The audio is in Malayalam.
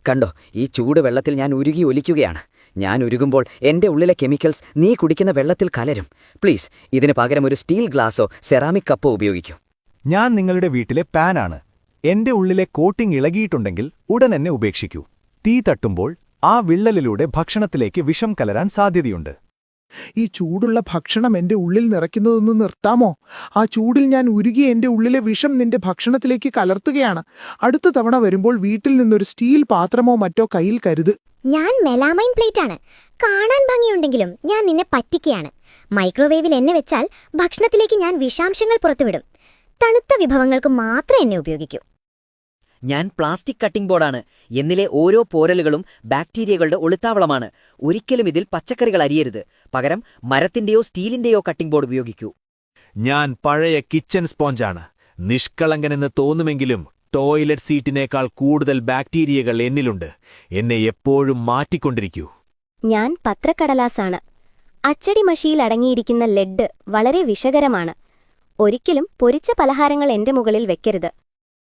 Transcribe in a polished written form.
കണ്ടോ, ഈ ചൂട് വെള്ളത്തിൽ ഞാൻ ഉരുകി ഒലിക്കുകയാണ്. ഞാൻ ഉരുകുമ്പോൾ എന്റെ ഉള്ളിലെ കെമിക്കൽസ് നീ കുടിക്കുന്ന വെള്ളത്തിൽ കലരും. പ്ലീസ്, ഇതിന് പകരം ഒരു സ്റ്റീൽ ഗ്ലാസോ സെറാമിക് കപ്പോ ഉപയോഗിക്കൂ. ഞാൻ നിങ്ങളുടെ വീട്ടിലെ പാനാണ്. എന്റെ ഉള്ളിലെ കോട്ടിംഗ് ഇളകിയിട്ടുണ്ടെങ്കിൽ ഉടൻ എന്നെ ഉപേക്ഷിക്കൂ. തീ തട്ടുമ്പോൾ ആ വിള്ളലിലൂടെ ഭക്ഷണത്തിലേക്ക് വിഷം കലരാൻ സാധ്യതയുണ്ട്. ഈ ചൂടുള്ള ഭക്ഷണം എന്റെ ഉള്ളിൽ നിറയ്ക്കുന്നതൊന്ന് നിർത്താമോ? ആ ചൂടിൽ ഞാൻ ഉരുകി എന്റെ ഉള്ളിലെ വിഷം നിന്റെ ഭക്ഷണത്തിലേക്ക് കലർത്തുകയാണ്. അടുത്ത തവണ വരുമ്പോൾ വീട്ടിൽ നിന്നൊരു സ്റ്റീൽ പാത്രമോ മറ്റോ കയ്യിൽ കരുത്. ഞാൻ മെലാമൈൻ പ്ലേറ്റാണ്. കാണാൻ ഭംഗിയുണ്ടെങ്കിലും ഞാൻ നിന്നെ പറ്റിക്കുകയാണ്. മൈക്രോവേവിൽ എന്നെ വെച്ചാൽ ഭക്ഷണത്തിലേക്ക് ഞാൻ വിഷാംശങ്ങൾ പുറത്തുവിടും. തണുത്ത വിഭവങ്ങൾക്ക് മാത്രം എന്നെ ഉപയോഗിക്കൂ. ഞാൻ പ്ലാസ്റ്റിക് കട്ടിംഗ് ബോർഡാണ്. എന്നിലെ ഓരോ പോരലുകളും ബാക്ടീരിയകളുടെ ഒളിത്താവളമാണ്. ഒരിക്കലും ഇതിൽ പച്ചക്കറികൾ അരിയരുത്. പകരം മരത്തിന്റെയോ സ്റ്റീലിന്റെയോ കട്ടിംഗ് ബോർഡ് ഉപയോഗിക്കൂ. ഞാൻ പഴയ കിച്ചൺ സ്പോഞ്ചാണ്. നിഷ്കളങ്കനെന്ന് തോന്നുമെങ്കിലും ടോയ്ലറ്റ് സീറ്റിനേക്കാൾ കൂടുതൽ ബാക്ടീരിയകൾ എന്നിലുണ്ട്. എന്നെ എപ്പോഴും മാറ്റിക്കൊണ്ടിരിക്കൂ. ഞാൻ പത്രക്കടലാസാണ്. അച്ചടി മഷിയിൽ അടങ്ങിയിരിക്കുന്ന ലെഡ് വളരെ വിഷകരമാണ്. ഒരിക്കലും പൊരിച്ച പലഹാരങ്ങൾ എന്റെ മുകളിൽ വെക്കരുത്.